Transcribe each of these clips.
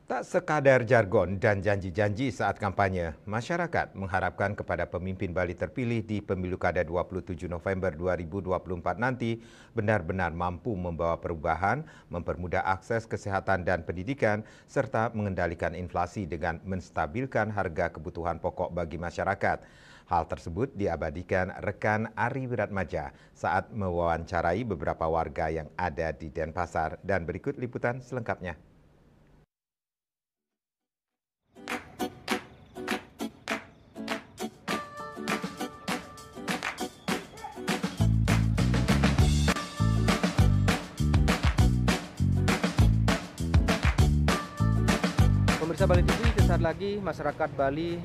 Tak sekadar jargon dan janji-janji saat kampanye, masyarakat mengharapkan kepada pemimpin Bali terpilih di Pemilu Kada 27 November 2024 nanti benar-benar mampu membawa perubahan, mempermudah akses kesehatan dan pendidikan, serta mengendalikan inflasi dengan menstabilkan harga kebutuhan pokok bagi masyarakat. Hal tersebut diabadikan rekan Ari Wiratmaja saat mewawancarai beberapa warga yang ada di Denpasar, dan berikut liputan selengkapnya. Pemirsa Bali TV, sesaat lagi masyarakat Bali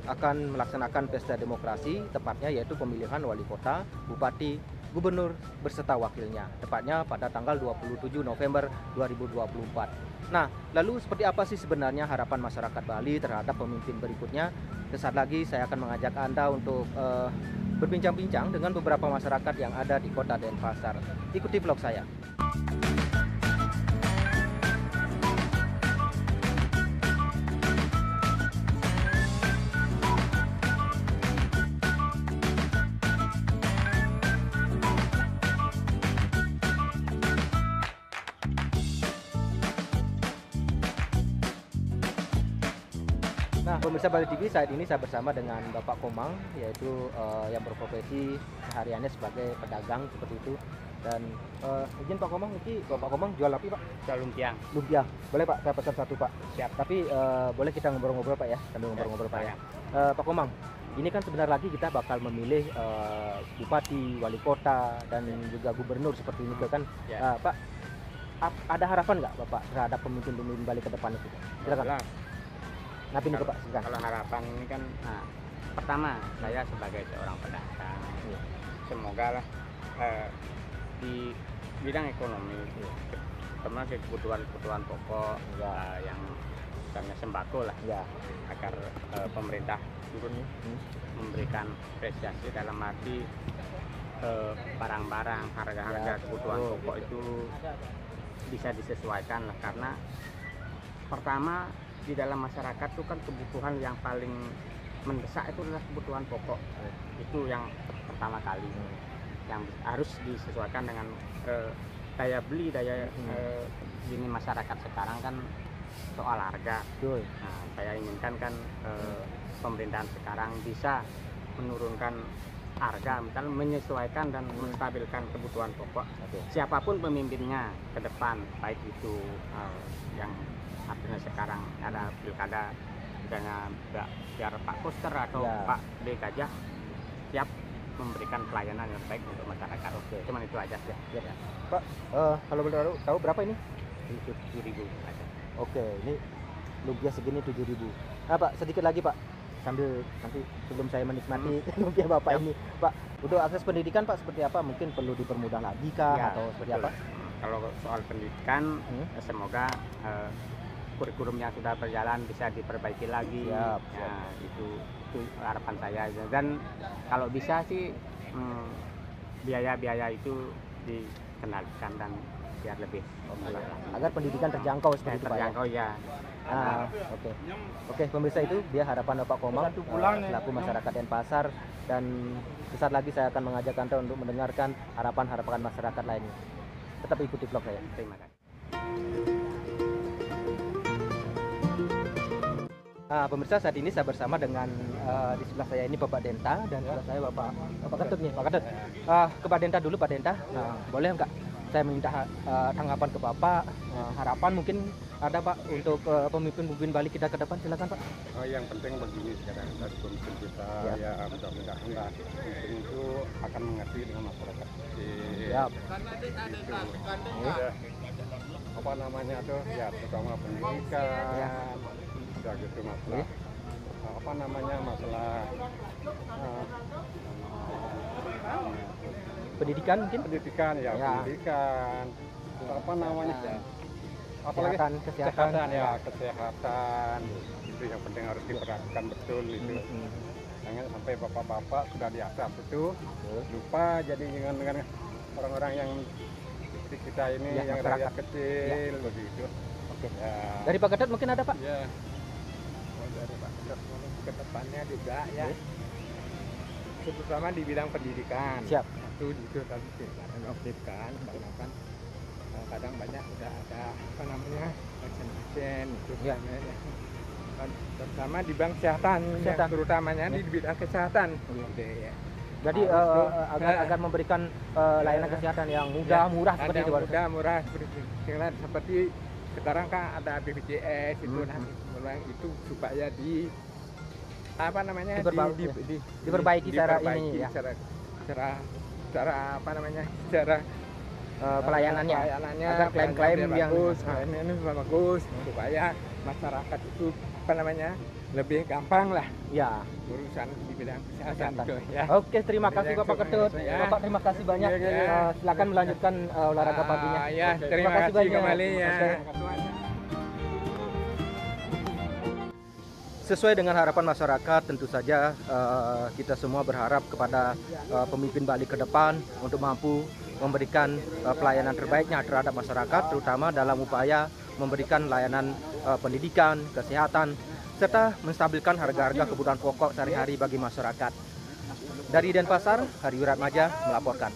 akan melaksanakan pesta demokrasi, tepatnya yaitu pemilihan wali kota, bupati, gubernur, beserta wakilnya, tepatnya pada tanggal 27 November 2024. Nah, lalu seperti apa sih sebenarnya harapan masyarakat Bali terhadap pemimpin berikutnya? Sesaat lagi saya akan mengajak Anda untuk berbincang-bincang dengan beberapa masyarakat yang ada di kota Denpasar. Ikuti vlog saya. Nah, pemirsa Bali TV, saat ini saya bersama dengan Bapak Komang, yaitu yang berprofesi sehariannya sebagai pedagang seperti itu. Dan izin Pak Komang, ini Bapak Komang jual apa Pak? Jual lumpia. Lumpia. Boleh Pak, saya pesan satu Pak. Siap. Tapi boleh kita ngobrol-ngobrol Pak ya, sambil ngobrol-ngobrol Pak ya. Pak Komang, ini kan sebentar lagi kita bakal memilih bupati, wali kota, dan juga gubernur seperti ini kan. Ya. Pak, ada harapan nggak Bapak terhadap pemimpin-pemimpin Bali ke depan itu? Silakan. Nah, ini ke Pak, silakan. Kalau harapan ini kan, pertama saya sebagai seorang pedagang, semoga lah di bidang ekonomi, terutama kebutuhan pokok yang misalnya sembako lah, agar pemerintah turun memberikan apresiasi dalam arti barang-barang, harga-harga kebutuhan pokok itu bisa disesuaikan lah, karena pertama di dalam masyarakat itu kan kebutuhan yang paling mendesak itu adalah kebutuhan pokok. Itu yang pertama kali yang harus disesuaikan dengan daya beli, gini masyarakat sekarang kan soal harga. Nah, saya inginkan kan pemerintahan sekarang bisa menurunkan harga, misalnya menyesuaikan dan menstabilkan kebutuhan pokok. Siapapun pemimpinnya ke depan, baik itu yang artinya sekarang ada pilkada, misalnya biar Pak Koster atau Pak D Gajah siap memberikan pelayanan yang baik untuk masyarakat. Cuman itu aja ya. Pak, kalau boleh tahu berapa ini? 7.000 aja. Ini lumpia segini 7.000. Nah Pak, sedikit lagi Pak, sambil nanti sebelum saya menikmati lumpia Bapak ini, Pak, untuk akses pendidikan Pak seperti apa? Mungkin perlu dipermudah lagi kah atau seperti apa? Kalau soal pendidikan, semoga kurikulum yang sudah berjalan bisa diperbaiki lagi. Siap. Itu harapan saya. Dan kalau bisa sih biaya-biaya itu dikendalikan dan biar lebih agar pendidikan terjangkau seperti itu Pak. Terjangkau ya. Oke, pemirsa, itu dia harapan Bapak Komang selaku masyarakat Denpasar, dan sesaat lagi saya akan mengajak Anda untuk mendengarkan harapan-harapan masyarakat lainnya. Tetap ikuti vlog saya. Terima kasih. Nah, pemirsa, saat ini saya bersama dengan di sebelah saya ini Bapak Denta, dan sebelah saya Bapak Ketut nih, Pak Ketut. Ke Pak Denta dulu, Pak Denta. Boleh nggak saya minta tanggapan ke Bapak, harapan mungkin ada Pak untuk pemimpin Bali kita ke depan, silakan Pak. Yang penting begini sekarang dari pemimpin kita ya mudah-mudahan lah pemimpin itu akan mengerti dengan masyarakat kecil. Apa namanya tuh ya, terutama pendidikan, udah gitu masalah apa namanya masalah pendidikan mungkin. Pendidikan apa namanya apalagi kesehatan itu yang penting harus diperhatikan betul itu. Jangan sampai bapak-bapak sudah di atas itu lupa jadi dengan orang-orang yang seperti kita ini yang rakyat kecil begitu. Oke. Ya. Dari Pak Gatot mungkin ada Pak? Ya. Dari Pak Gatot ke depannya juga ya. Terutama di bidang pendidikan. Siap. Itu tadi kita nonaktifkan karena kan kadang banyak udah ada apa namanya pasien itu Ya. namanya. Terutama di bidang kesehatan. Kesehatan. Ya, terutamanya Ya. di bidang kesehatan. Ya. Gitu, ya. Jadi agar memberikan layanan kesehatan yang mudah, murah seperti ada itu Pak. mudah, murah seperti sekarang kan ada BPJS itu itu supaya di apa namanya Diperbaiki secara ini ya. secara apa namanya secara Pelayanannya agar klaim-klaim yang bagus, ini bagus supaya masyarakat itu apa namanya lebih gampang lah ya. urusan di bidang kesehatan itu ya. Oke, terima kasih Bapak Ketut. Ya. Bapak terima kasih banyak. Ya. Silakan melanjutkan olahraga paginya. Ya, terima kasih banyak. kembali ya. Oke. Sesuai dengan harapan masyarakat, tentu saja kita semua berharap kepada pemimpin Bali ke depan untuk mampu memberikan pelayanan terbaiknya terhadap masyarakat, terutama dalam upaya memberikan layanan pendidikan, kesehatan, serta menstabilkan harga-harga kebutuhan pokok sehari-hari bagi masyarakat. Dari Denpasar, Hari Wiratmaja melaporkan.